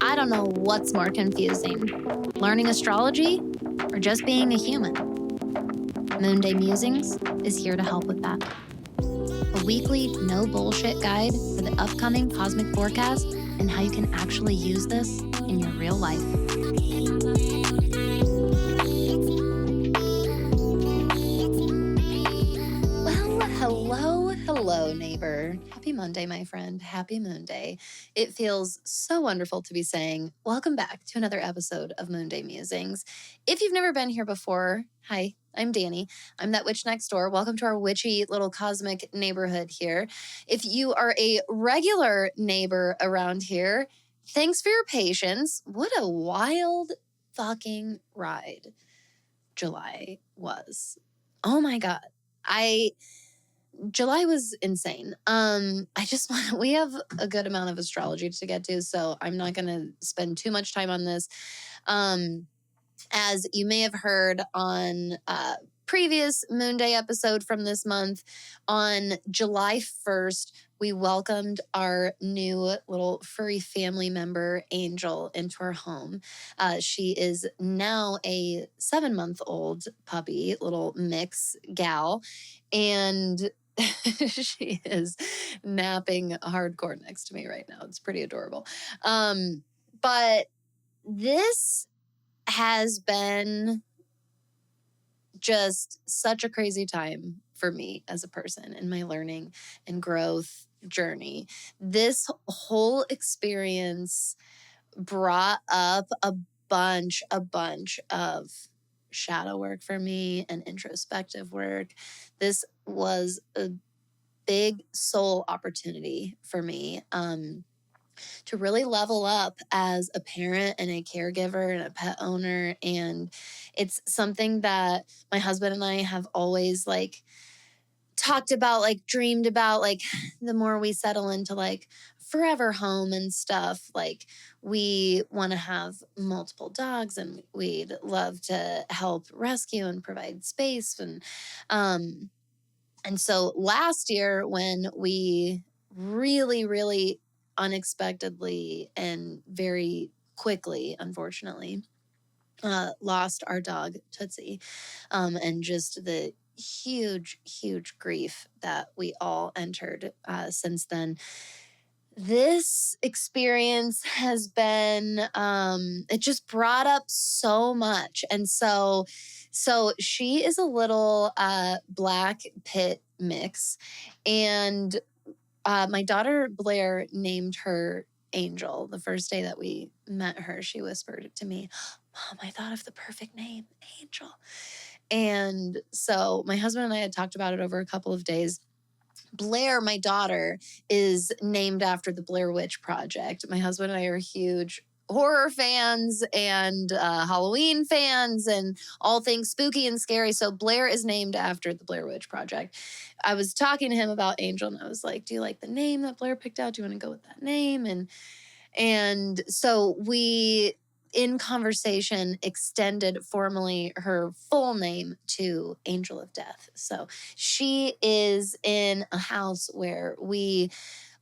I don't know what's more confusing, learning astrology or just being a human. Moonday Musings is here to help with that. A weekly, no bullshit guide for the upcoming cosmic forecast and how you can actually use this in your real life. Well, hello, neighbor. Happy Monday, my friend. Happy Moonday. It feels so wonderful to be saying, welcome back to another episode of Moonday Musings. If you've never been here before, hi, I'm Danny. I'm that witch next door. Welcome to our witchy little cosmic neighborhood here. If you are a regular neighbor around here, thanks for your patience. What a wild fucking ride July was. Oh my God. July was insane. We have a good amount of astrology to get to, so I'm not going to spend too much time on this. As you may have heard on previous Moonday episode from this month, on July 1st, we welcomed our new little furry family member, Angel, into our home. She is now a 7-month-old puppy, little mix gal, and she is napping hardcore next to me right now. It's pretty adorable. But this has been just such a crazy time for me as a person in my learning and growth journey. This whole experience brought up a bunch of shadow work for me and introspective work. This was a big soul opportunity for me to really level up as a parent and a caregiver and a pet owner. And it's something that my husband and I have always talked about, dreamed about, the more we settle into forever home and stuff, we want to have multiple dogs and we'd love to help rescue and provide space. And so last year when we really unexpectedly and very quickly, unfortunately, lost our dog Tootsie, and just the huge grief that we all entered since then. This experience has been, it just brought up so much. And so she is a little black pit mix. And my daughter Blair named her Angel. The first day that we met her, she whispered to me, "Mom, I thought of the perfect name, Angel." And so my husband and I had talked about it over a couple of days. Blair, my daughter, is named after the Blair Witch Project. My husband and I are huge horror fans and Halloween fans and all things spooky and scary. So Blair is named after the Blair Witch Project. I was talking to him about Angel and I was like, "Do you like the name that Blair picked out? Do you want to go with that name?" And so we, in conversation, extended formally her full name to Angel of Death. So she is in a house where we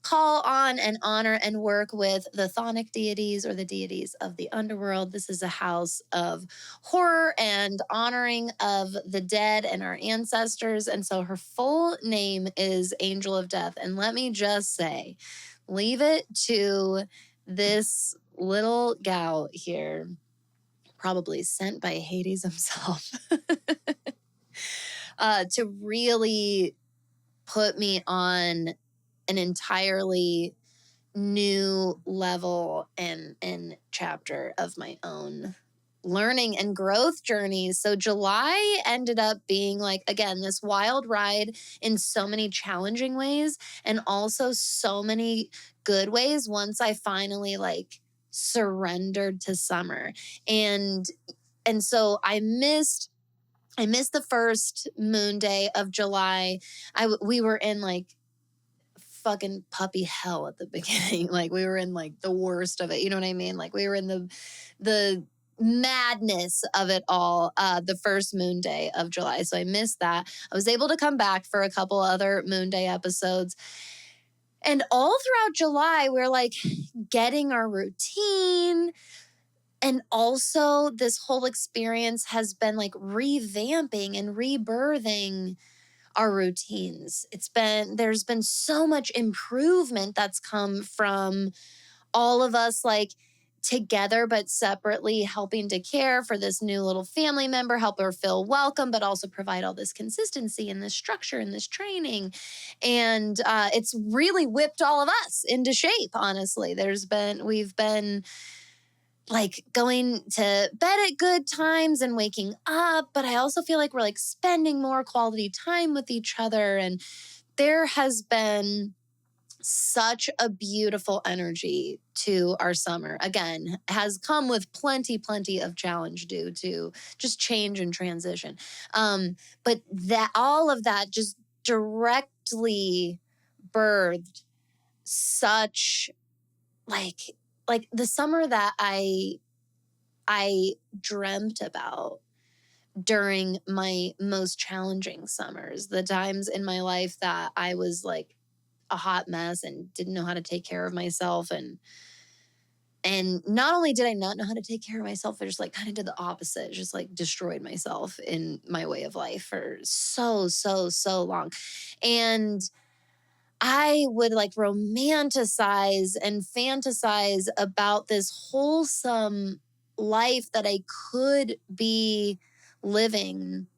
call on and honor and work with the chthonic deities or the deities of the underworld. This is a house of horror and honoring of the dead and our ancestors. And so her full name is Angel of Death. And let me just say, leave it to this little gal here, probably sent by Hades himself, to really put me on an entirely new level and chapter of my own learning and growth journey. So July ended up being again, this wild ride in so many challenging ways and also so many good ways once I finally surrendered to summer. And so I missed the first moon day of July. We were in fucking puppy hell at the beginning. We were in the worst of it. You know what I mean? We were in the madness of it all the first moon day of July. So I missed that. I was able to come back for a couple other moon day episodes. And all throughout July, we're like getting our routine. And also, this whole experience has been like revamping and rebirthing our routines. There's been so much improvement that's come from all of us like together but separately helping to care for this new little family member, help her feel welcome, but also provide all this consistency and this structure and this training. And it's really whipped all of us into shape, honestly. We've been like going to bed at good times and waking up, but I also feel like we're like spending more quality time with each other. And there has been such a beautiful energy to our summer. Again, has come with plenty of challenge due to just change and transition. But that all of that just directly birthed such like the summer that I dreamt about during my most challenging summers, the times in my life that I was like a hot mess and didn't know how to take care of myself. And not only did I not know how to take care of myself, I just like kind of did the opposite, just like destroyed myself in my way of life for so long. And I would like romanticize and fantasize about this wholesome life that I could be living.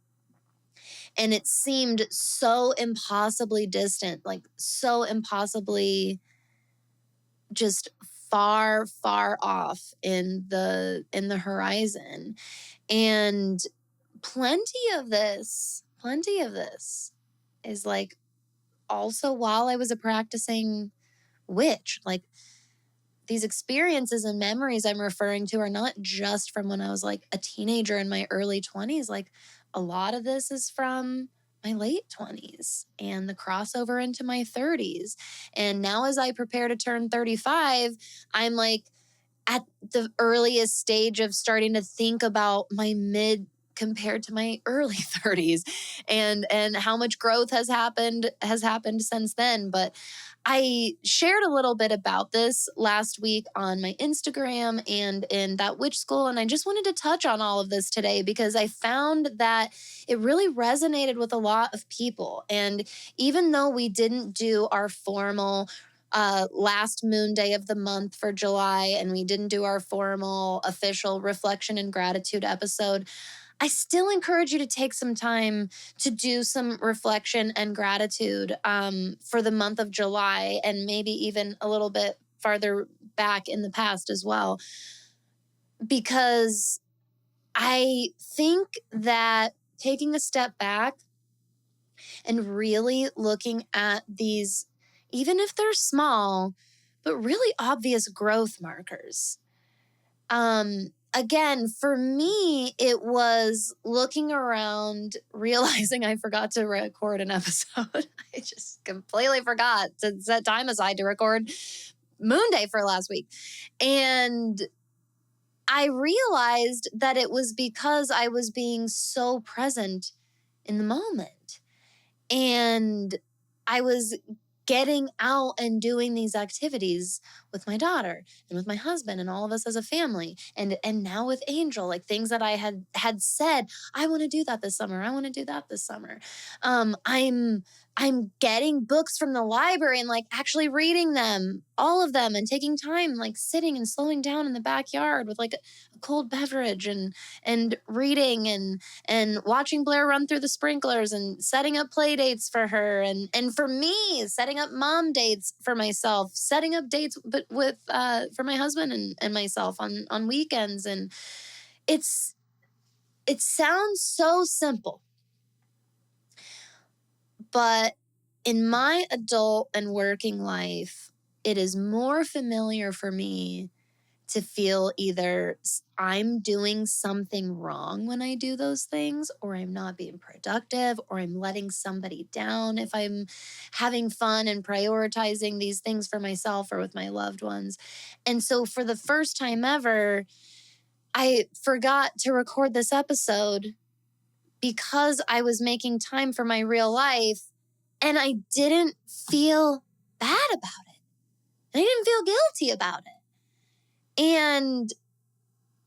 And it seemed so impossibly distant, like so impossibly just far off in the horizon. And plenty of this is like also while I was a practicing witch. Like these experiences and memories I'm referring to are not just from when I was like a teenager in my early 20s. Like a lot of this is from my late 20s and the crossover into my 30s. And now as I prepare to turn 35, I'm like at the earliest stage of starting to think about my mid compared to my early 30s and how much growth has happened since then. But I shared a little bit about this last week on my Instagram and in that witch school. And I just wanted to touch on all of this today because I found that it really resonated with a lot of people. And even though we didn't do our formal last moon day of the month for July, and we didn't do our formal official reflection and gratitude episode, I still encourage you to take some time to do some reflection and gratitude for the month of July and maybe even a little bit farther back in the past as well. Because I think that taking a step back and really looking at these, even if they're small, but really obvious growth markers. Again, for me, it was looking around, realizing I forgot to record an episode. I just completely forgot to set time aside to record Moonday for last week. And I realized that it was because I was being so present in the moment. And I was getting out and doing these activities with my daughter and with my husband and all of us as a family. And now with Angel, like things that I had said, I want to do that this summer. I want to do that this summer. I'm getting books from the library and like actually reading them, all of them, and taking time, like sitting and slowing down in the backyard with like a cold beverage and reading and watching Blair run through the sprinklers and setting up play dates for her. And for me, setting up mom dates for myself, setting up dates but with for my husband and myself on weekends. And it sounds so simple. But in my adult and working life, it is more familiar for me to feel either I'm doing something wrong when I do those things, or I'm not being productive, or I'm letting somebody down if I'm having fun and prioritizing these things for myself or with my loved ones. And so for the first time ever, I forgot to record this episode because I was making time for my real life, and I didn't feel bad about it. And I didn't feel guilty about it. And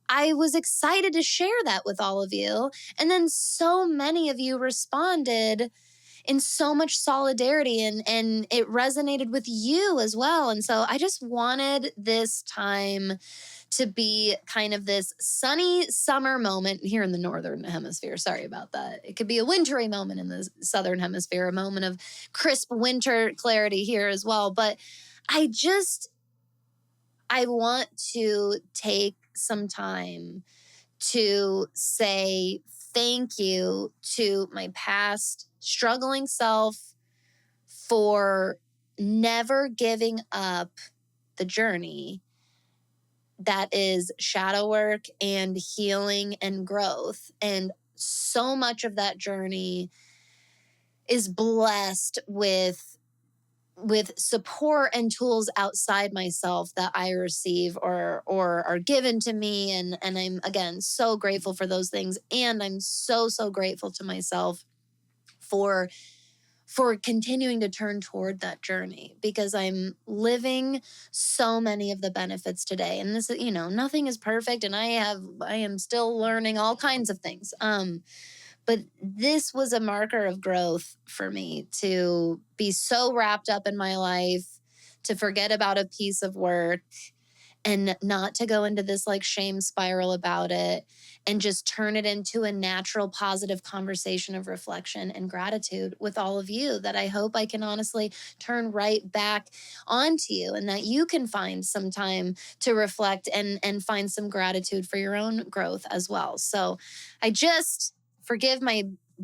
I was excited to share that with all of you. And then so many of you responded in so much solidarity, and it resonated with you as well. And so I just wanted this time to be kind of this sunny summer moment here in the Northern Hemisphere. Sorry about that. It could be a wintry moment in the Southern Hemisphere, a moment of crisp winter clarity here as well. But I want to take some time to say thank you to my past struggling self for never giving up the journey that is shadow work and healing and growth. And so much of that journey is blessed with support and tools outside myself that I receive or are given to me. And I'm, again, so grateful for those things. And I'm so grateful to myself for continuing to turn toward that journey, because I'm living so many of the benefits today. And this, nothing is perfect, and I am still learning all kinds of things. But this was a marker of growth for me, to be so wrapped up in my life, to forget about a piece of work and not to go into this like shame spiral about it, and just turn it into a natural, positive conversation of reflection and gratitude with all of you, that I hope I can honestly turn right back onto you, and that you can find some time to reflect and find some gratitude for your own growth as well. So I just forgive my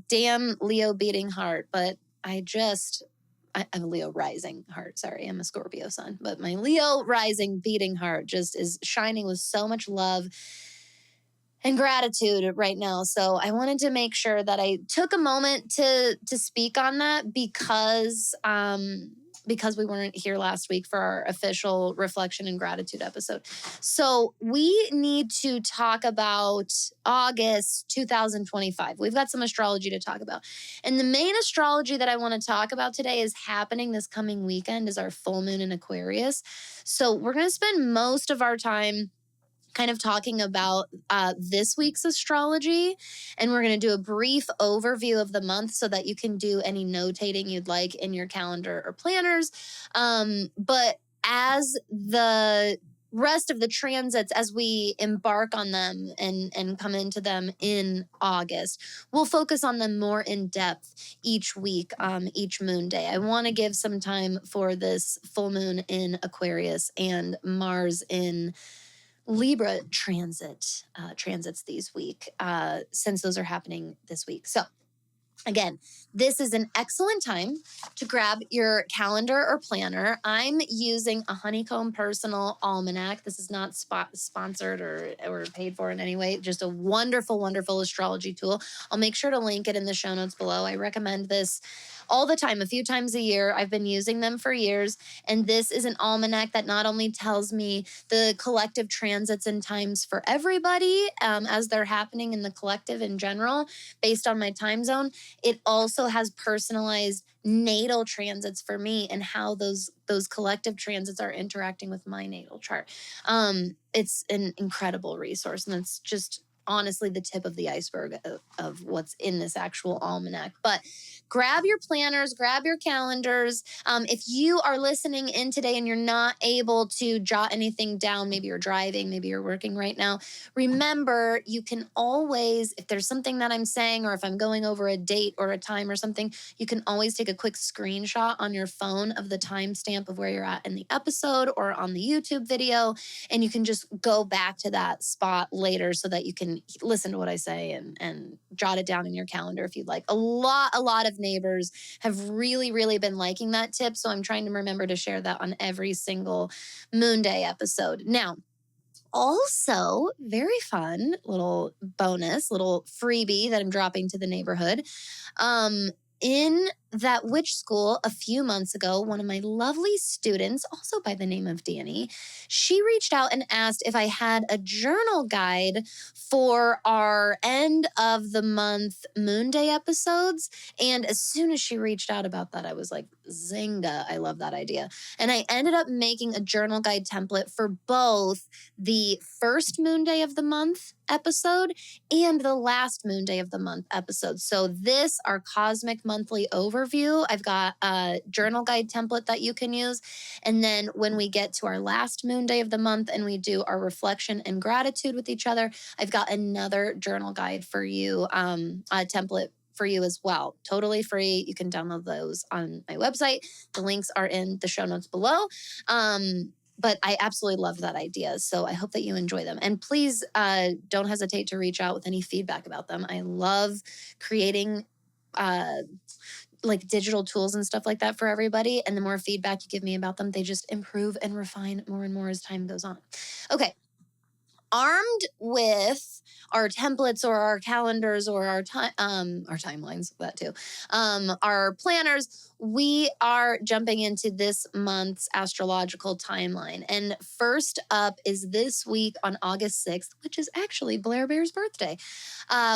damn Leo beating heart, but I'm a Leo rising heart. Sorry, I'm a Scorpio sun, but my Leo rising beating heart just is shining with so much love and gratitude right now. So I wanted to make sure that I took a moment to speak on that, because we weren't here last week for our official reflection and gratitude episode. So we need to talk about August 2025. We've got some astrology to talk about. And the main astrology that I want to talk about today is happening this coming weekend, is our full moon in Aquarius. So we're going to spend most of our time kind of talking about this week's astrology. And we're going to do a brief overview of the month so that you can do any notating you'd like in your calendar or planners. But as the rest of the transits, as we embark on them and come into them in August, we'll focus on them more in depth each week, each moon day. I want to give some time for this full moon in Aquarius and Mars in Libra transits these week, since those are happening this week. So again, this is an excellent time to grab your calendar or planner. I'm using a Honeycomb Personal Almanac. This is not sponsored or paid for in any way. Just a wonderful, wonderful astrology tool. I'll make sure to link it in the show notes below. I recommend this all the time, a few times a year. I've been using them for years. And this is an almanac that not only tells me the collective transits and times for everybody as they're happening in the collective in general, based on my time zone, it also has personalized natal transits for me and how those collective transits are interacting with my natal chart. It's an incredible resource, and it's just honestly the tip of the iceberg of what's in this actual almanac. But grab your planners, grab your calendars. If you are listening in today and you're not able to jot anything down, maybe you're driving, maybe you're working right now, remember, you can always, if there's something that I'm saying, or if I'm going over a date or a time or something, you can always take a quick screenshot on your phone of the timestamp of where you're at in the episode or on the YouTube video, and you can just go back to that spot later so that you can listen to what I say and jot it down in your calendar if you'd like. A lot of neighbors have really been liking that tip, so I'm trying to remember to share that on every single Moonday episode. Now, also, very fun little bonus, little freebie that I'm dropping to the neighborhood. In that witch school a few months ago, one of my lovely students, also by the name of Danny, she reached out and asked if I had a journal guide for our end of the month Moonday episodes. And as soon as she reached out about that, I was like, Zynga, I love that idea. And I ended up making a journal guide template for both the first Moonday of the month episode and the last Moonday of the month episode. So this, our cosmic monthly overview, I've got a journal guide template that you can use. And then when we get to our last Moonday of the month and we do our reflection and gratitude with each other, I've got another journal guide for you, a template for you as well. Totally free. You can download those on my website. The links are in the show notes below. But I absolutely love that idea. So I hope that you enjoy them. And please don't hesitate to reach out with any feedback about them. I love creating like digital tools and stuff like that for everybody. And the more feedback you give me about them, they just improve and refine more and more as time goes on. Okay. Armed with our templates or our calendars or our timelines, that too, our planners, we are jumping into this month's astrological timeline. And first up is this week on August 6th, which is actually Blair Bear's birthday.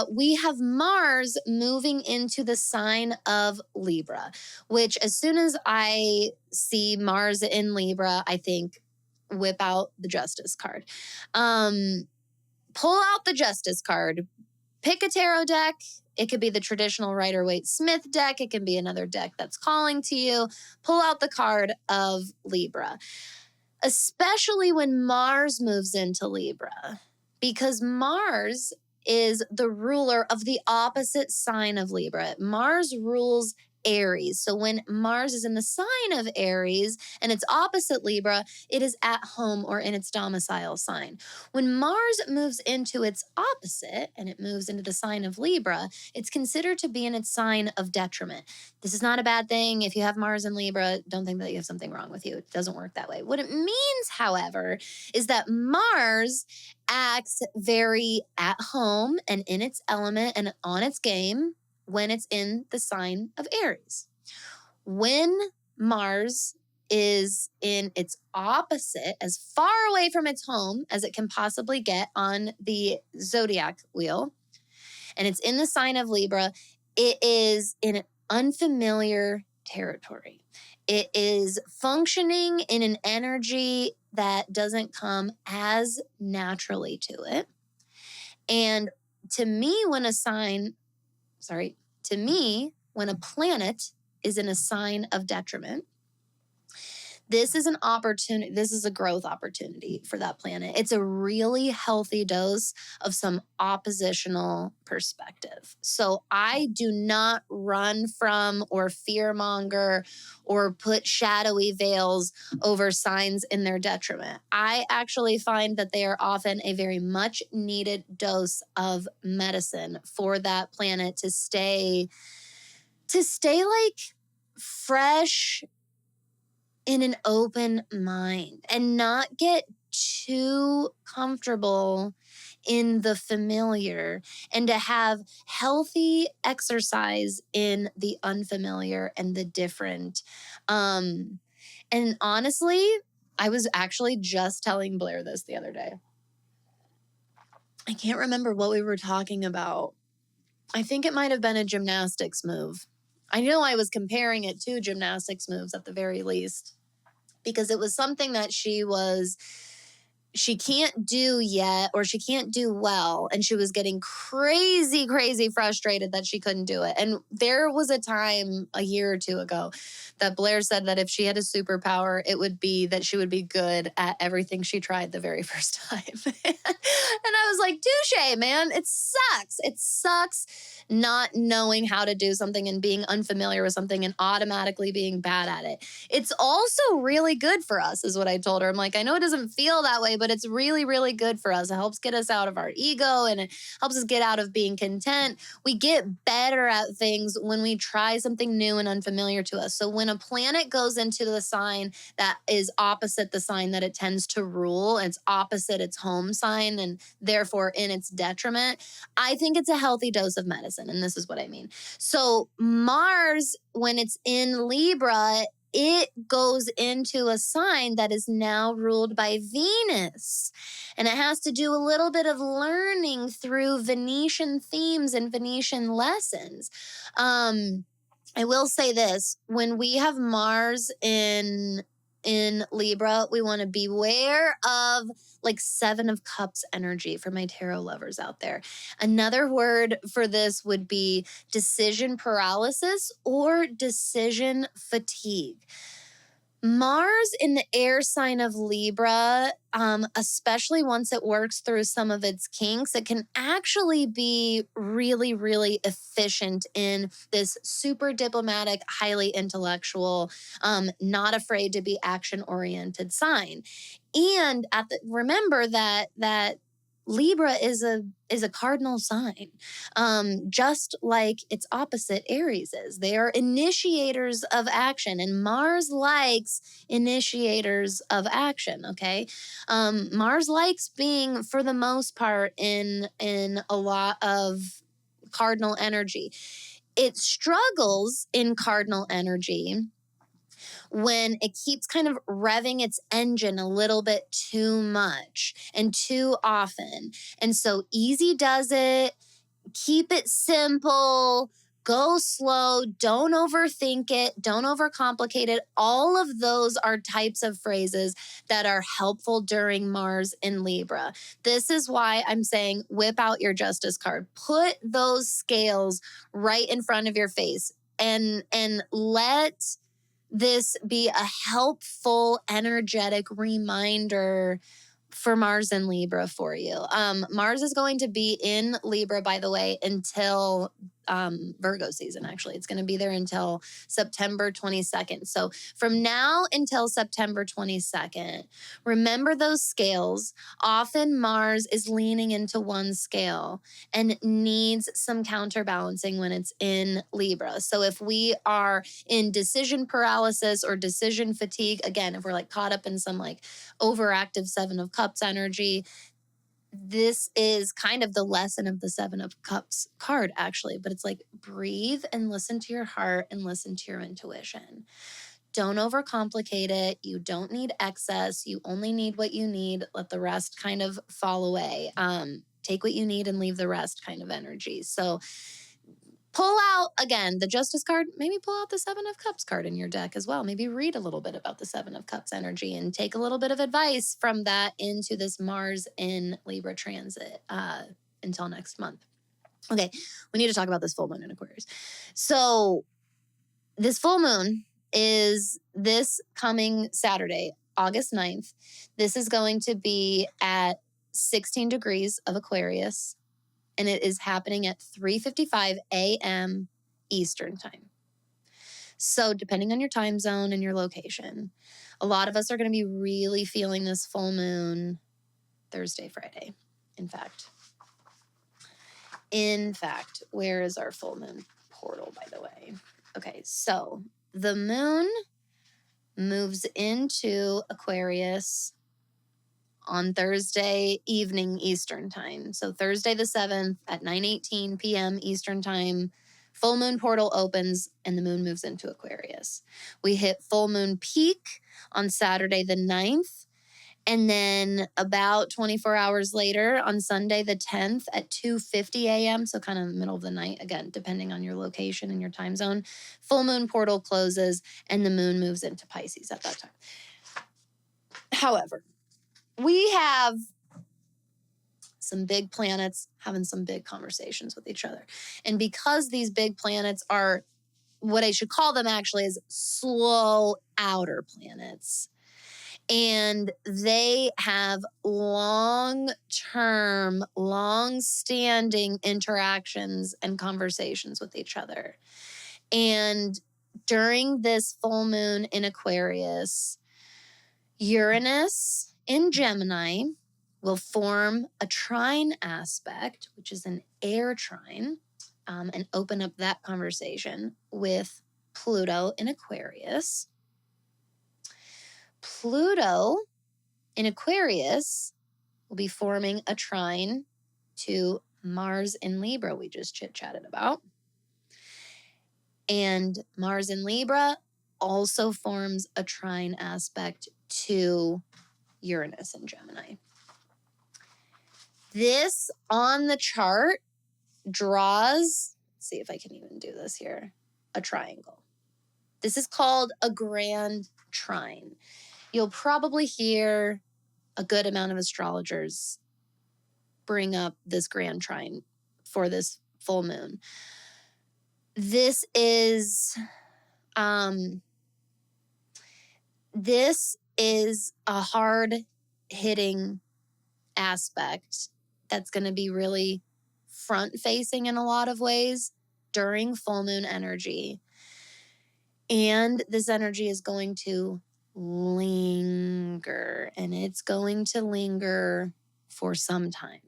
We have Mars moving into the sign of Libra, which as soon as I see Mars in Libra, I think, whip out the Justice card. Pull out the Justice card. Pick a tarot deck. It could be the traditional Rider-Waite-Smith deck. It can be another deck that's calling to you. Pull out the card of Libra, especially when Mars moves into Libra, because Mars is the ruler of the opposite sign of Libra. Mars rules Aries. So when Mars is in the sign of Aries and it's opposite Libra, it is at home or in its domicile sign. When Mars moves into its opposite and it moves into the sign of Libra, it's considered to be in its sign of detriment. This is not a bad thing. If you have Mars in Libra, don't think that you have something wrong with you. It doesn't work that way. What it means, however, is that Mars acts very at home and in its element and on its game when it's in the sign of Aries. When Mars is in its opposite, as far away from its home as it can possibly get on the zodiac wheel, and it's in the sign of Libra, it is in an unfamiliar territory. It is functioning in an energy that doesn't come as naturally to it. And to me, when a planet is in a sign of detriment, this is an opportunity. This is a growth opportunity for that planet. It's a really healthy dose of some oppositional perspective. So I do not run from or fearmonger or put shadowy veils over signs in their detriment. I actually find that they are often a very much needed dose of medicine for that planet to stay like fresh in an open mind and not get too comfortable in the familiar, and to have healthy exercise in the unfamiliar and the different. And honestly, I was actually just telling Blair this the other day. I can't remember what we were talking about. I think it might have been a gymnastics move. I know I was comparing it to gymnastics moves at the very least, because it was something that she can't do yet, or she can't do well. And she was getting crazy, crazy frustrated that she couldn't do it. And there was a time a year or two ago that Blair said that if she had a superpower, it would be that she would be good at everything she tried the very first time. And I was like, touche, man. It sucks. It sucks not knowing how to do something and being unfamiliar with something and automatically being bad at it. It's also really good for us, is what I told her. I'm like, I know it doesn't feel that way, but it's really, really good for us. It helps get us out of our ego, and it helps us get out of being content. We get better at things when we try something new and unfamiliar to us. So when a planet goes into the sign that is opposite the sign that it tends to rule, it's opposite its home sign and therefore in its detriment, I think it's a healthy dose of medicine. listen, and this is what I mean. So Mars, when it's in Libra, it goes into a sign that is now ruled by Venus. And it has to do a little bit of learning through Venetian themes and Venetian lessons. I will say this, when we have Mars in Libra, we want to beware of like Seven of Cups energy for my tarot lovers out there. Another word for this would be decision paralysis or decision fatigue. Mars in the air sign of Libra, especially once it works through some of its kinks, it can actually be really, really efficient in this super diplomatic, highly intellectual, not afraid to be action-oriented sign. And remember that Libra is a cardinal sign, just like its opposite Aries is. They are initiators of action, and Mars likes initiators of action. Okay, Mars likes being, for the most part, in a lot of cardinal energy. It struggles in cardinal energy when it keeps kind of revving its engine a little bit too much and too often. And so easy does it, keep it simple, go slow, don't overthink it, don't overcomplicate it. All of those are types of phrases that are helpful during Mars in Libra. This is why I'm saying whip out your Justice card. Put those scales right in front of your face and let this be a helpful, energetic reminder for Mars and Libra for you. Mars is going to be in Libra, by the way, until Virgo season, actually. It's going to be there until September 22nd. So from now until September 22nd, remember those scales. Often Mars is leaning into one scale and needs some counterbalancing when it's in Libra. So if we are in decision paralysis or decision fatigue, again, if we're like caught up in some like overactive Seven of Cups energy, this is kind of the lesson of the Seven of Cups card, actually. But it's like, breathe and listen to your heart and listen to your intuition. Don't overcomplicate it. You don't need excess. You only need what you need. Let the rest kind of fall away. Take what you need and leave the rest kind of energy. So pull out, again, the Justice card. Maybe pull out the Seven of Cups card in your deck as well. Maybe read a little bit about the Seven of Cups energy and take a little bit of advice from that into this Mars in Libra transit until next month. Okay, we need to talk about this full moon in Aquarius. So this full moon is this coming Saturday, August 9th. This is going to be at 16 degrees of Aquarius, and it is happening at 3:55 a.m. Eastern time. So depending on your time zone and your location, a lot of us are going to be really feeling this full moon Thursday, Friday. In fact, where is our full moon portal, by the way? Okay, so the moon moves into Aquarius on Thursday evening Eastern time. So Thursday the 7th at 9:18 p.m. Eastern time, full moon portal opens and the moon moves into Aquarius. We hit full moon peak on Saturday the 9th. And then about 24 hours later on Sunday the 10th at 2:50 a.m., so kind of middle of the night, again, depending on your location and your time zone, full moon portal closes and the moon moves into Pisces at that time. However, we have some big planets having some big conversations with each other. And because these big planets are, what I should call them actually is slow outer planets, and they have long-term, long-standing interactions and conversations with each other. And during this full moon in Aquarius, Uranus in Gemini will form a trine aspect, which is an air trine, and open up that conversation with Pluto in Aquarius. Pluto in Aquarius will be forming a trine to Mars in Libra, we just chit-chatted about. And Mars in Libra also forms a trine aspect to Uranus in Gemini. This on the chart draws, let's see if I can even do this here, a triangle. This is called a grand trine. You'll probably hear a good amount of astrologers bring up this grand trine for this full moon. This is a hard-hitting aspect that's going to be really front-facing in a lot of ways during full moon energy. And this energy is going to linger, and it's going to linger for some time.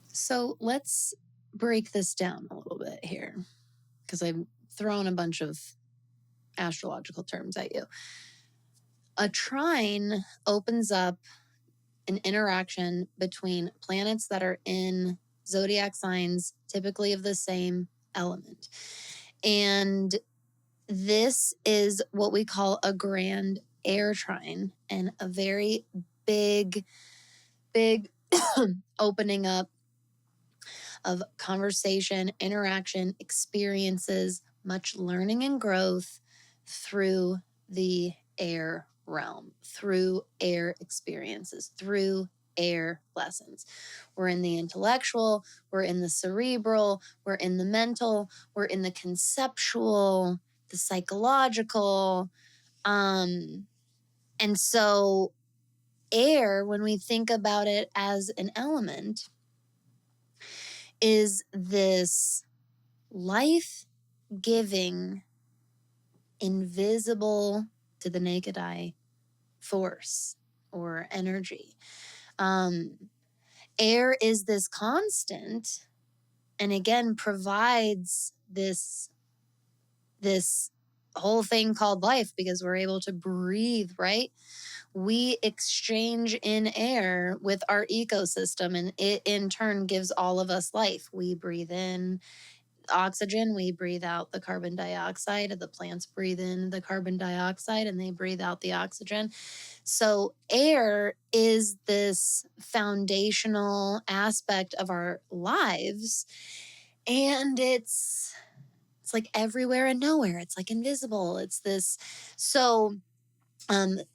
So let's break this down a little bit here, because I've thrown a bunch of astrological terms at you. A trine opens up an interaction between planets that are in zodiac signs, typically of the same element. And this is what we call a grand air trine, and a very big opening up of conversation, interaction, experiences, much learning and growth through the air realm, through air experiences, through air lessons. We're in the intellectual, we're in the cerebral, we're in the mental, we're in the conceptual, the psychological. And so air, when we think about it as an element, is this life-giving, invisible to the naked eye force or energy. Air is this constant, and again provides this whole thing called life, because we're able to breathe, right? We exchange in air with our ecosystem, and it in turn gives all of us life. We breathe in oxygen, we breathe out the carbon dioxide, and the plants breathe in the carbon dioxide and they breathe out the oxygen. So air is this foundational aspect of our lives, and it's like everywhere and nowhere. It's like invisible. It's this. So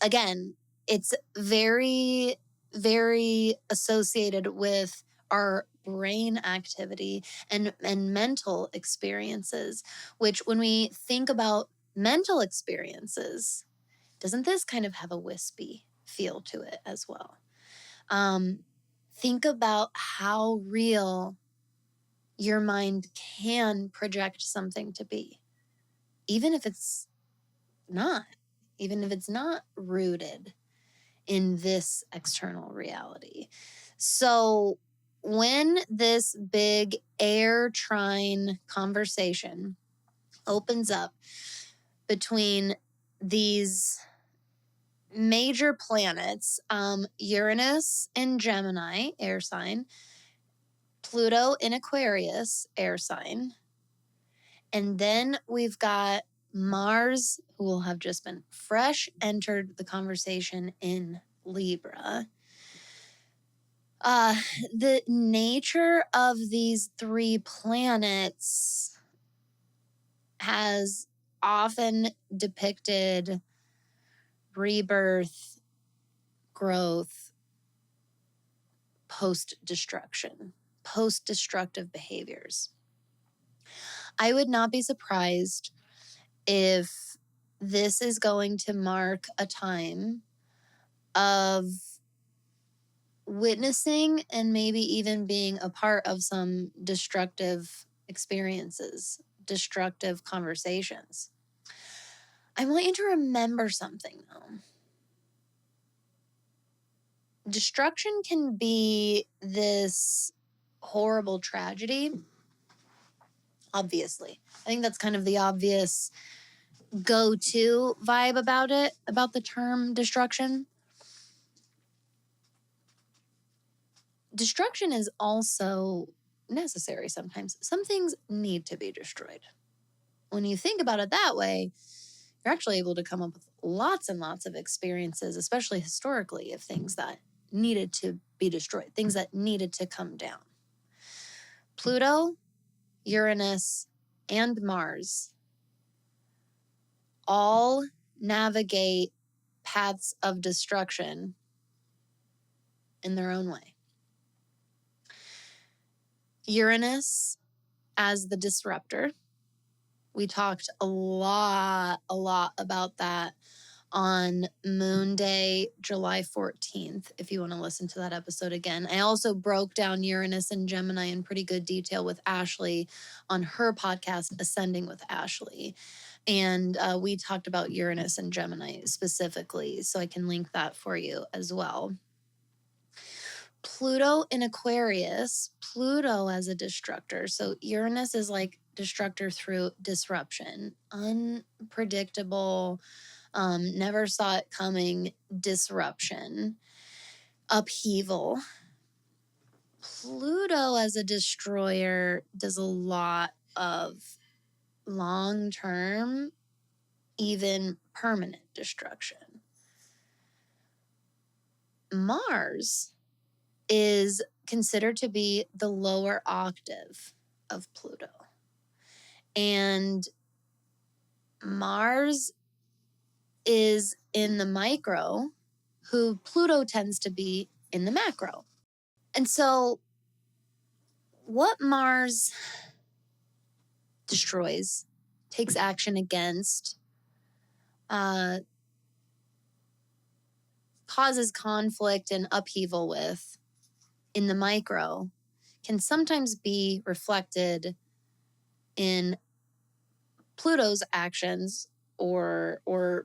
again, it's very, very associated with our brain activity and mental experiences, which when we think about mental experiences, doesn't this kind of have a wispy feel to it as well? Think about how real your mind can project something to be, even if it's not rooted in this external reality. So when this big air trine conversation opens up between these major planets, Uranus in Gemini, air sign, Pluto in Aquarius, air sign, and then we've got Mars, who will have just been fresh entered the conversation in Libra. The nature of these three planets has often depicted rebirth, growth, post-destruction, post-destructive behaviors. I would not be surprised if this is going to mark a time of witnessing and maybe even being a part of some destructive experiences, destructive conversations. I want you to remember something, though. Destruction can be this horrible tragedy, obviously. I think that's kind of the obvious go-to vibe about it, about the term destruction. Destruction is also necessary sometimes. Some things need to be destroyed. When you think about it that way, you're actually able to come up with lots and lots of experiences, especially historically, of things that needed to be destroyed, things that needed to come down. Pluto, Uranus, and Mars all navigate paths of destruction in their own way. Uranus as the disruptor. We talked a lot about that on Moonday, July 14th, if you want to listen to that episode again. I also broke down Uranus and Gemini in pretty good detail with Ashley on her podcast, Ascending with Ashley. And we talked about Uranus and Gemini specifically, so I can link that for you as well. Pluto in Aquarius, Pluto as a destructor. So Uranus is like destructor through disruption, unpredictable, never saw it coming, disruption, upheaval. Pluto as a destroyer does a lot of long-term, even permanent destruction. Mars is considered to be the lower octave of Pluto. And Mars is in the micro, who Pluto tends to be in the macro. And so what Mars destroys, takes action against, causes conflict and upheaval with in the micro, can sometimes be reflected in Pluto's actions or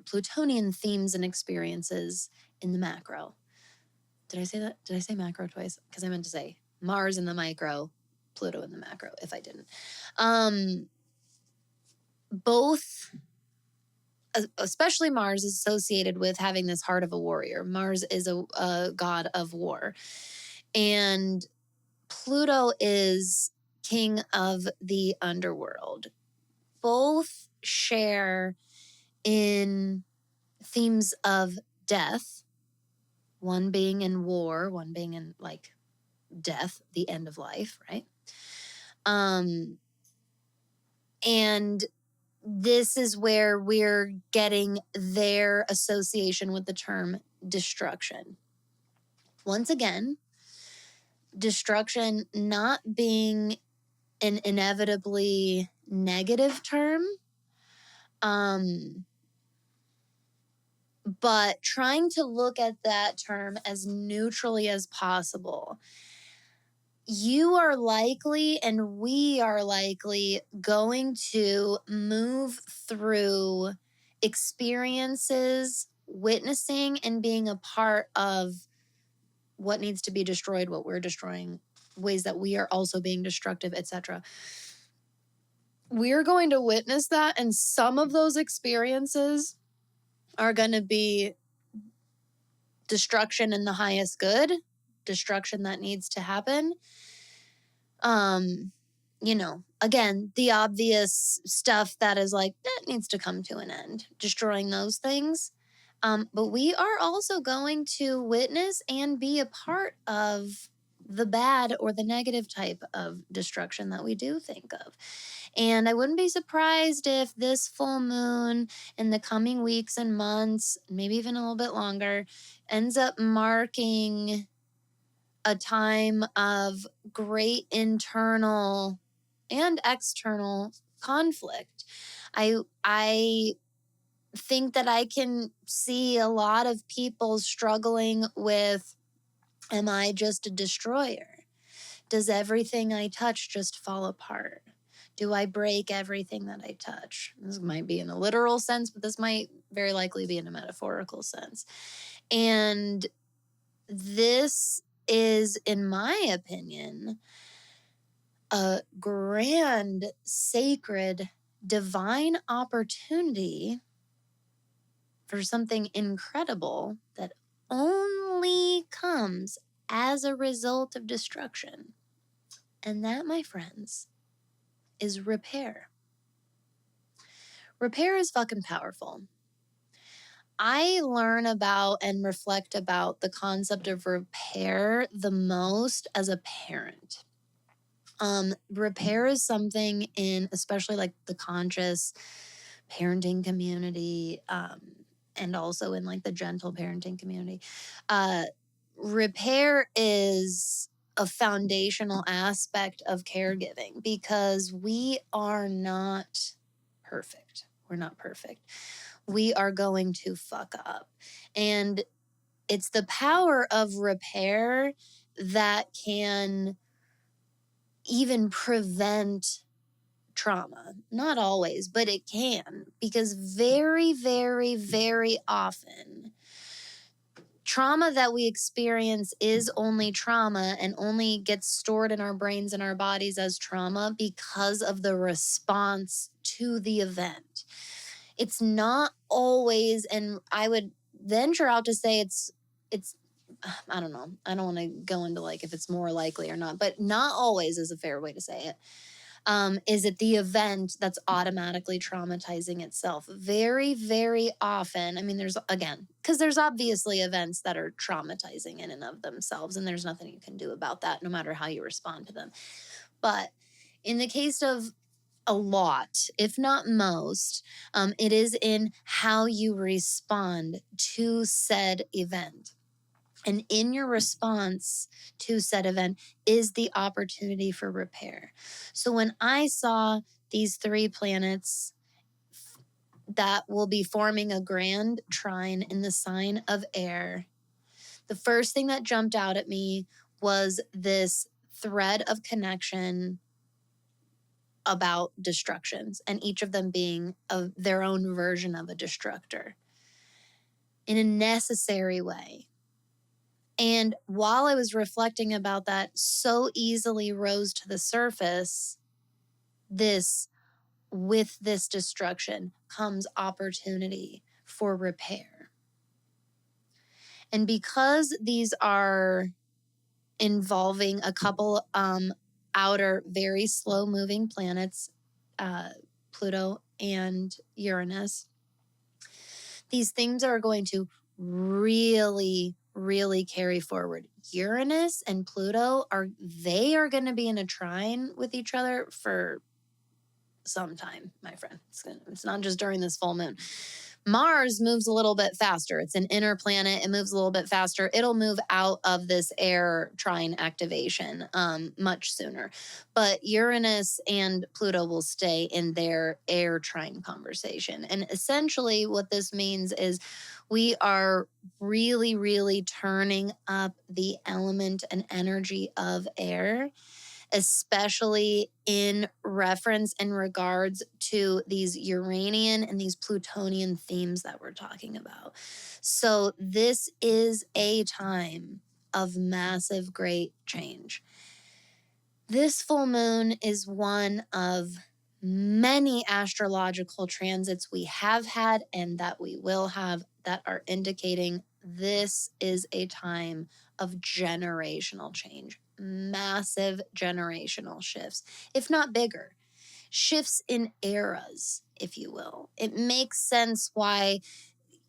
Plutonian themes and experiences in the macro. Did I say that? Did I say macro twice? Because I meant to say Mars in the micro, Pluto in the macro, if I didn't. Both, especially Mars, is associated with having this heart of a warrior. Mars is a god of war. And Pluto is king of the underworld. Both share in themes of death, one being in war, one being in like death, the end of life, right? And this is where we're getting their association with the term destruction. Once again, destruction not being an inevitably negative term, but trying to look at that term as neutrally as possible. You are likely, and we are likely, going to move through experiences, witnessing and being a part of what needs to be destroyed, what we're destroying, ways that we are also being destructive, etc. We're going to witness that, and some of those experiences are going to be destruction in the highest good, destruction that needs to happen. Again, the obvious stuff that is like, that needs to come to an end, destroying those things. But we are also going to witness and be a part of the bad or the negative type of destruction that we do think of. And I wouldn't be surprised if this full moon in the coming weeks and months, maybe even a little bit longer, ends up marking a time of great internal and external conflict. I think that I can see a lot of people struggling with, am I just a destroyer? Does everything I touch just fall apart? Do I break everything that I touch? This might be in a literal sense, but this might very likely be in a metaphorical sense. And this is, in my opinion, a grand, sacred, divine opportunity for something incredible that only comes as a result of destruction. And that, my friends, is repair. Repair is fucking powerful. I learn about and reflect about the concept of repair the most as a parent. Repair is something in, especially like the conscious parenting community, and also in like the gentle parenting community. Repair is a foundational aspect of caregiving because we are not perfect. We're not perfect. We are going to fuck up. And it's the power of repair that can even prevent trauma. Not always, but it can, because very, very, very often trauma that we experience is only trauma and only gets stored in our brains and our bodies as trauma because of the response to the event. It's not always, and I would venture out to say it's I don't know. I don't want to go into like if it's more likely or not, but not always is a fair way to say it. Is it the event that's automatically traumatizing itself? Very, very often. I mean, there's, again, because there's obviously events that are traumatizing in and of themselves, and there's nothing you can do about that, no matter how you respond to them. But in the case of a lot, if not most, it is in how you respond to said event. And in your response to said event is the opportunity for repair. So when I saw these 3 planets that will be forming a grand trine in the sign of air, the first thing that jumped out at me was this thread of connection about destructions, and each of them being their own version of a destructor in a necessary way. And while I was reflecting about that, so easily rose to the surface, with this destruction comes opportunity for repair. And because these are involving a couple outer, very slow moving planets, Pluto and Uranus, these things are going to really, really carry forward. Uranus and Pluto are going to be in a trine with each other for some time, my friend. It's not just during this full moon. Mars moves a little bit faster. It's an inner planet. It moves a little bit faster. It'll move out of this air trine activation much sooner. But Uranus and Pluto will stay in their air trine conversation. And essentially what this means is we are really, really turning up the element and energy of air, especially in reference in regards to these Uranian and these Plutonian themes that we're talking about. So this is a time of massive, great change. This full moon is one of many astrological transits we have had and that we will have that are indicating this is a time of generational change. Massive generational shifts, if not bigger, shifts in eras, if you will. It makes sense why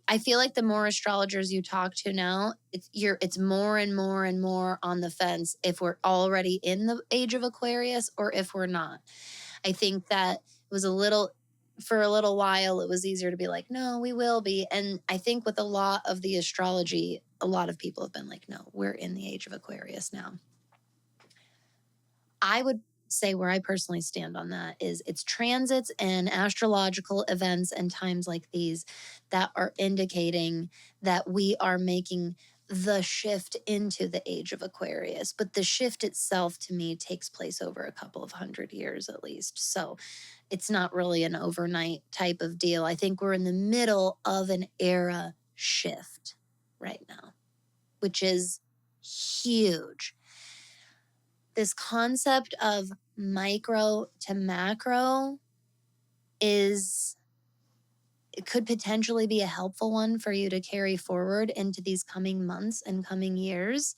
I feel like the more astrologers you talk to now, it's more and more and more on the fence if we're already in the age of Aquarius or if we're not. I think that it was for a little while, it was easier to be like, no, we will be. And I think with a lot of the astrology, a lot of people have been like, no, we're in the age of Aquarius now. I would say where I personally stand on that is it's transits and astrological events and times like these that are indicating that we are making the shift into the age of Aquarius. But the shift itself, to me, takes place over a couple of 100 years at least. So it's not really an overnight type of deal. I think we're in the middle of an era shift right now, which is huge. This concept of micro to macro it could potentially be a helpful one for you to carry forward into these coming months and coming years,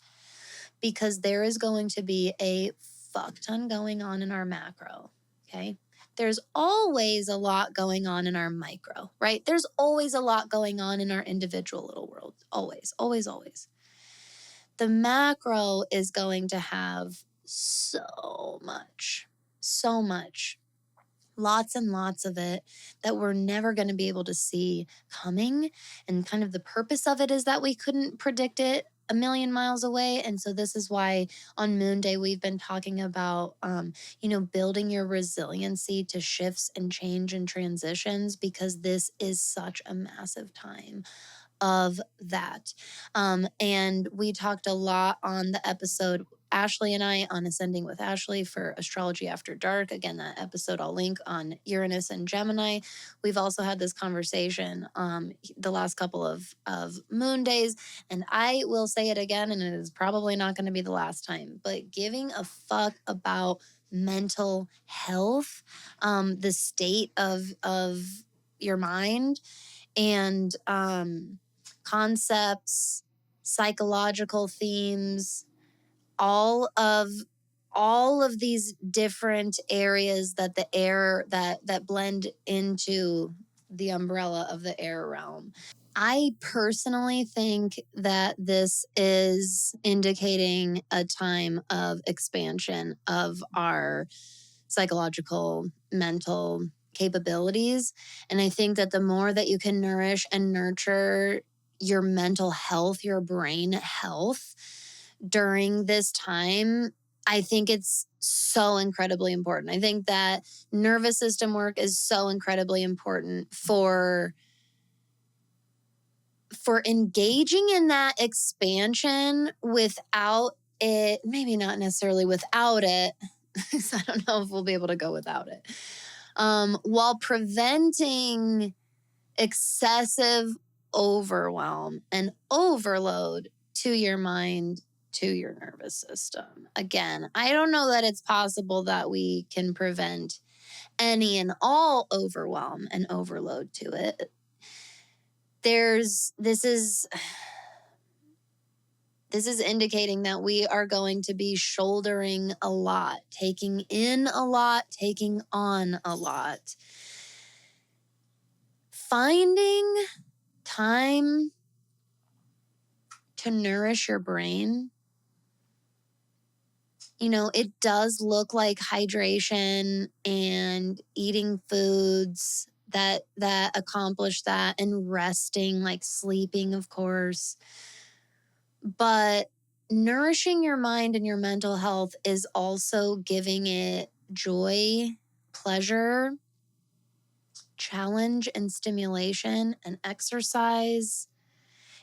because there is going to be a fuck ton going on in our macro, okay? There's always a lot going on in our micro, right? There's always a lot going on in our individual little world. Always, always, always. The macro is going to have so much, lots and lots of it that we're never going to be able to see coming. And kind of the purpose of it is that we couldn't predict it a million miles away. And so this is why on Moonday we've been talking about, building your resiliency to shifts and change and transitions, because this is such a massive time of that. And we talked a lot on the episode, Ashley and I, on Ascending with Ashley for Astrology After Dark. Again, that episode I'll link on Uranus and Gemini. We've also had this conversation the last couple of moon days, and I will say it again, and it is probably not going to be the last time, but giving a fuck about mental health, the state of your mind, and concepts, psychological themes, all of these different areas that the air that blend into the umbrella of the air realm. I personally think that this is indicating a time of expansion of our psychological, mental capabilities. And I think that the more that you can nourish and nurture your mental health, your brain health during this time, I think it's so incredibly important. I think that nervous system work is so incredibly important for engaging in that expansion without it, maybe not necessarily without it, because I don't know if we'll be able to go without it, while preventing excessive overwhelm and overload to your mind, to your nervous system. Again, I don't know that it's possible that we can prevent any and all overwhelm and overload to it. This is indicating that we are going to be shouldering a lot, taking in a lot, taking on a lot. Finding time to nourish your brain, it does look like hydration and eating foods that accomplish that, and resting, like sleeping, of course. But nourishing your mind and your mental health is also giving it joy, pleasure, challenge, and stimulation, and exercise.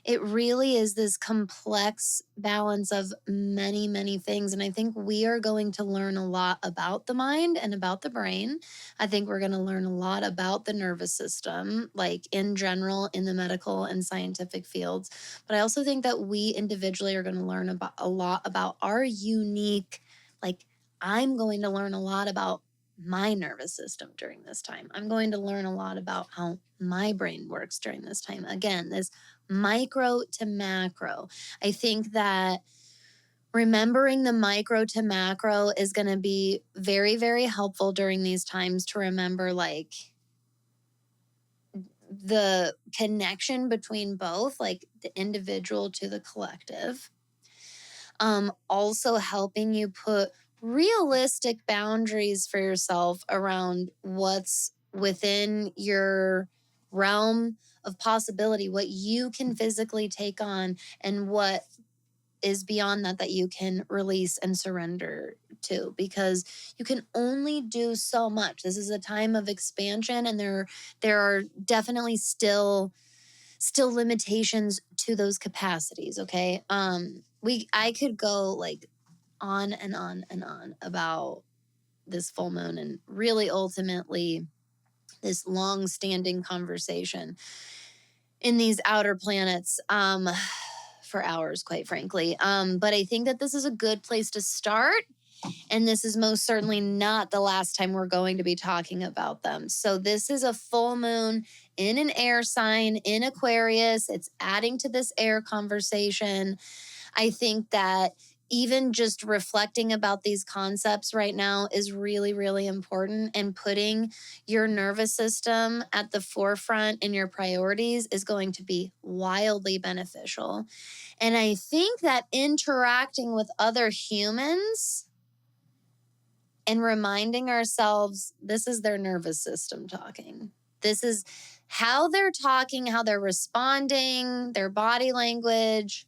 It really is this complex balance of many, many things. And I think we are going to learn a lot about the mind and about the brain. I think we're going to learn a lot about the nervous system, like in general, in the medical and scientific fields. But I also think that we individually are going to learn about a lot about our unique, I'm going to learn a lot about my nervous system during this time. I'm going to learn a lot about how my brain works during this time. Again, this micro to macro. I think that remembering the micro to macro is going to be very, very helpful during these times, to remember the connection between both, like the individual to the collective. Also helping you put realistic boundaries for yourself around what's within your realm of possibility, what you can physically take on, and what is beyond that you can release and surrender to, because you can only do so much. This is a time of expansion, and there are definitely still limitations to those capacities, okay? I could go on and on and on about this full moon, and really ultimately this long-standing conversation in these outer planets for hours, quite frankly. But I think that this is a good place to start, and this is most certainly not the last time we're going to be talking about them. So this is a full moon in an air sign in Aquarius. It's adding to this air conversation. I think that even just reflecting about these concepts right now is really, really important. And putting your nervous system at the forefront in your priorities is going to be wildly beneficial. And I think that interacting with other humans and reminding ourselves this is their nervous system talking. This is how they're talking, how they're responding, their body language.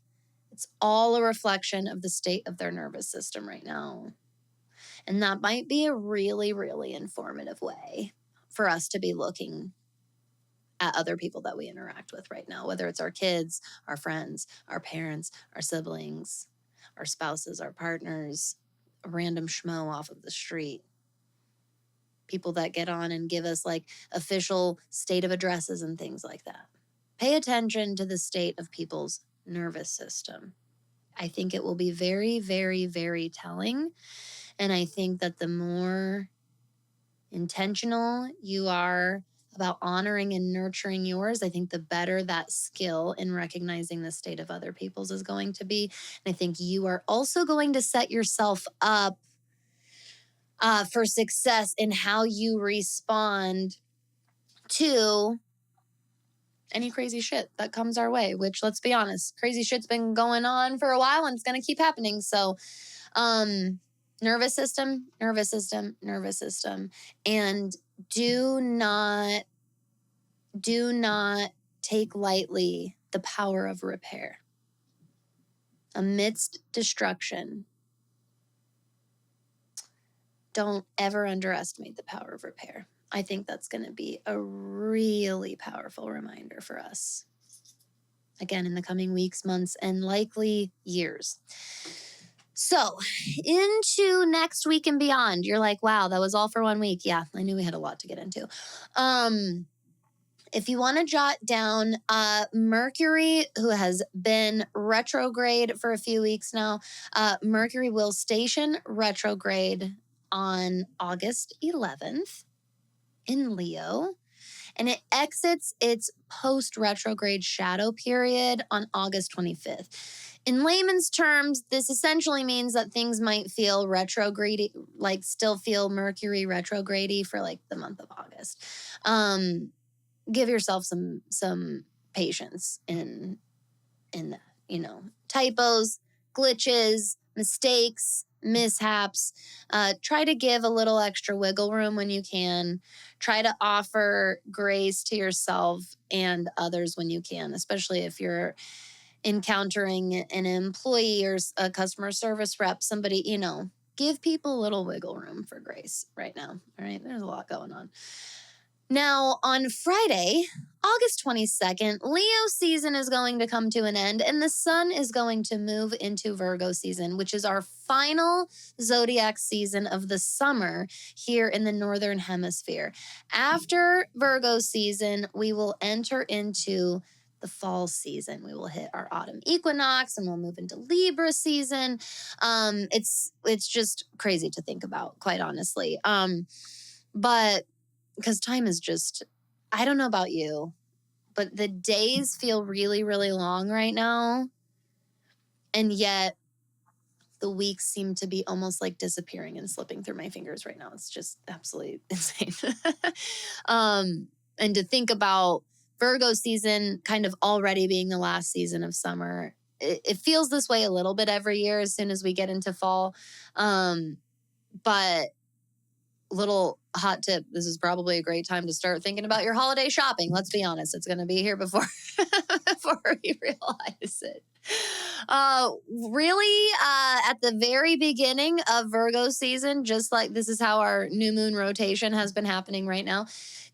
It's all a reflection of the state of their nervous system right now. And that might be a really, really informative way for us to be looking at other people that we interact with right now, whether it's our kids, our friends, our parents, our siblings, our spouses, our partners, a random schmo off of the street. People that get on and give us like official state of addresses and things like that. Pay attention to the state of people's nervous system. I think it will be very, very, very telling. And I think that the more intentional you are about honoring and nurturing yours, I think the better that skill in recognizing the state of other people's is going to be. And I think you are also going to set yourself up for success in how you respond to any crazy shit that comes our way, which, let's be honest, crazy shit's been going on for a while and it's going to keep happening. So, nervous system, nervous system, nervous system. And do not take lightly the power of repair. Amidst destruction, don't ever underestimate the power of repair. I think that's going to be a really powerful reminder for us. Again, in the coming weeks, months, and likely years. So, into next week and beyond, you're like, wow, that was all for 1 week. Yeah, I knew we had a lot to get into. If you want to jot down Mercury, who has been retrograde for a few weeks now, Mercury will station retrograde on August 11th in Leo, and it exits its post-retrograde shadow period on August 25th. In layman's terms, this essentially means that things might feel retrograde, like still feel Mercury retrograde for like the month of August. Give yourself some patience in that, you know, typos, glitches, mistakes, mishaps. Try to give a little extra wiggle room when you can. Try to offer grace to yourself and others when you can, especially if you're encountering an employee or a customer service rep, somebody, you know, give people a little wiggle room for grace right now. All right, there's a lot going on. Now, on Friday, August 22nd, Leo season is going to come to an end and the sun is going to move into Virgo season, which is our final zodiac season of the summer here in the Northern Hemisphere. After Virgo season, we will enter into the fall season. We will hit our autumn equinox and we'll move into Libra season. It's just crazy to think about, quite honestly. But because time is just, I don't know about you, but the days feel really, really long right now. And yet the weeks seem to be almost like disappearing and slipping through my fingers right now. It's just absolutely insane. And to think about Virgo season kind of already being the last season of summer, it feels this way a little bit every year as soon as we get into fall. But little hot tip, this is probably a great time to start thinking about your holiday shopping. Let's be honest, it's going to be here before we realize it. Really, at the very beginning of Virgo season, just like this is how our new moon rotation has been happening right now.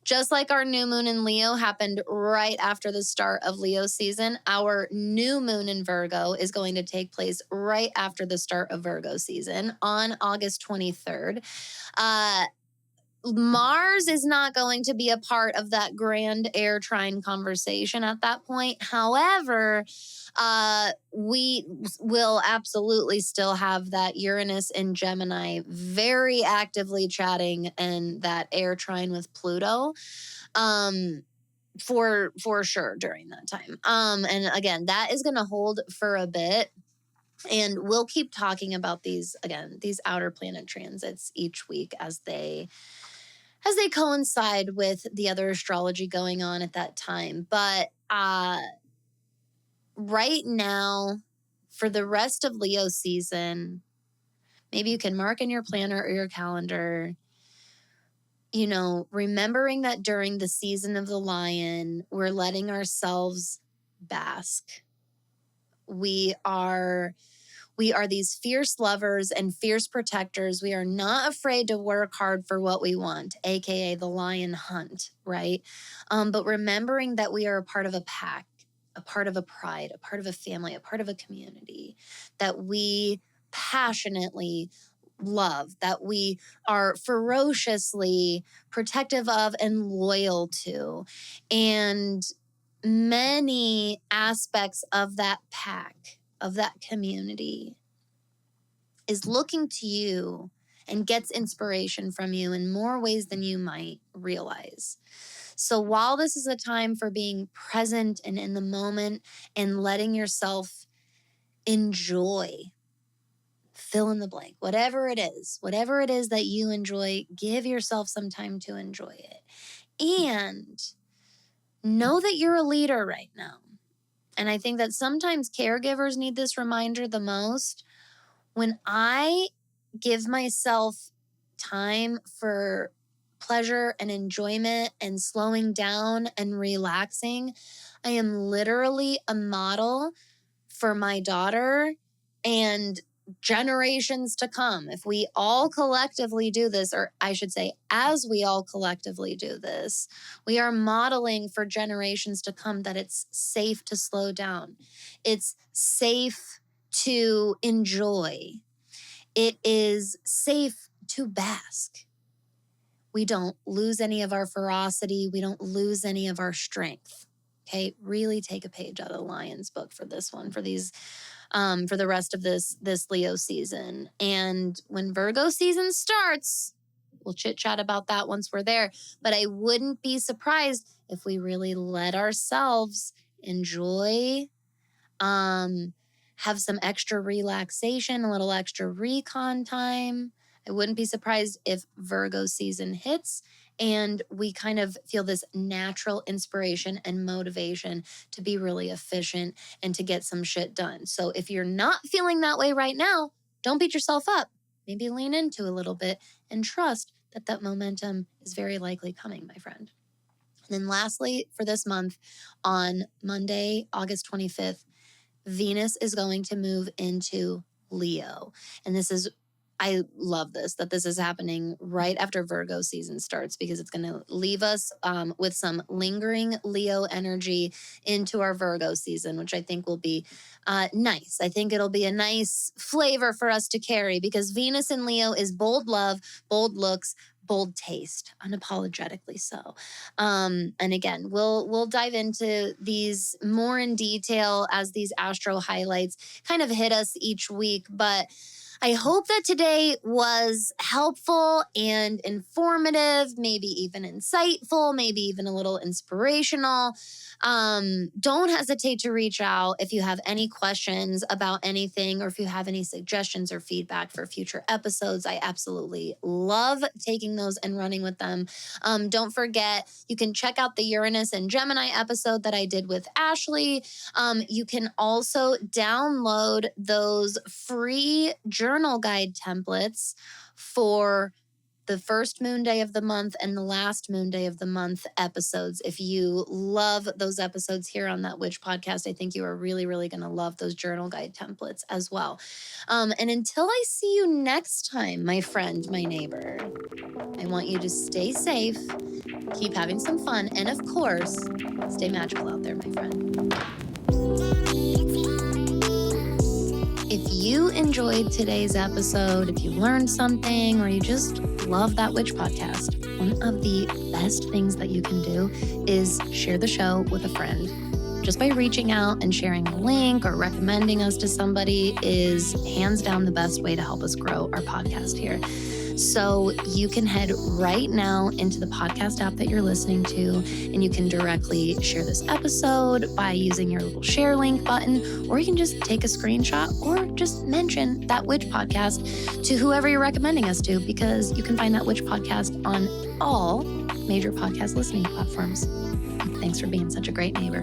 Just like our new moon in Leo happened right after the start of Leo season, our new moon in Virgo is going to take place right after the start of Virgo season on August 23rd. Mars is not going to be a part of that grand air trine conversation at that point. However, we will absolutely still have that Uranus and Gemini very actively chatting and that air trine with Pluto. For sure during that time. And again, that is going to hold for a bit. And we'll keep talking about these outer planet transits each week as they coincide with the other astrology going on at that time. But right now, for the rest of Leo season, maybe you can mark in your planner or your calendar, remembering that during the season of the lion, we're letting ourselves bask. We are these fierce lovers and fierce protectors. We are not afraid to work hard for what we want, aka the lion hunt, right? But remembering that we are a part of a pack, a part of a pride, a part of a family, a part of a community that we passionately love, that we are ferociously protective of and loyal to. And many aspects of that pack, of that community, is looking to you and gets inspiration from you in more ways than you might realize. So while this is a time for being present and in the moment and letting yourself enjoy, fill in the blank, whatever it is that you enjoy, give yourself some time to enjoy it. And know that you're a leader right now. And I think that sometimes caregivers need this reminder the most. When I give myself time for pleasure and enjoyment and slowing down and relaxing, I am literally a model for my daughter and generations to come. If we all collectively do this, or I should say, as we all collectively do this, we are modeling for generations to come that it's safe to slow down. It's safe to enjoy. It is safe to bask. We don't lose any of our ferocity. We don't lose any of our strength. Okay, really take a page out of the Lion's book for this one, for the rest of this Leo season. And when Virgo season starts, we'll chit chat about that once we're there. But I wouldn't be surprised if we really let ourselves enjoy, have some extra relaxation, a little extra recon time. I wouldn't be surprised if Virgo season hits and we kind of feel this natural inspiration and motivation to be really efficient and to get some shit done. So if you're not feeling that way right now, don't beat yourself up. Maybe lean into a little bit and trust that momentum is very likely coming, my friend. And then lastly, for this month, on Monday, August 25th, Venus is going to move into Leo. And I love that this is happening right after Virgo season starts, because it's going to leave us with some lingering Leo energy into our Virgo season, which I think will be nice. I think it'll be a nice flavor for us to carry, because Venus in Leo is bold love, bold looks, bold taste, unapologetically so. And again, we'll dive into these more in detail as these astro highlights kind of hit us each week. But I hope that today was helpful and informative, maybe even insightful, maybe even a little inspirational. Don't hesitate to reach out if you have any questions about anything, or if you have any suggestions or feedback for future episodes. I absolutely love taking those and running with them. Don't forget, you can check out the Uranus and Gemini episode that I did with Ashley. You can also download those free journal guide templates for the first moon day of the month and the last moon day of the month episodes. If you love those episodes here on That Witch podcast, I think you are really, really going to love those journal guide templates as well. And until I see you next time, my friend, my neighbor, I want you to stay safe, keep having some fun, and of course, stay magical out there, my friend. If you enjoyed today's episode, if you learned something, or you just love That Witch podcast, one of the best things that you can do is share the show with a friend. Just by reaching out and sharing a link or recommending us to somebody is hands down the best way to help us grow our podcast here. So you can head right now into the podcast app that you're listening to, and you can directly share this episode by using your little share link button, or you can just take a screenshot or just mention That Witch podcast to whoever you're recommending us to, because you can find That Witch podcast on all major podcast listening platforms. Thanks for being such a great neighbor.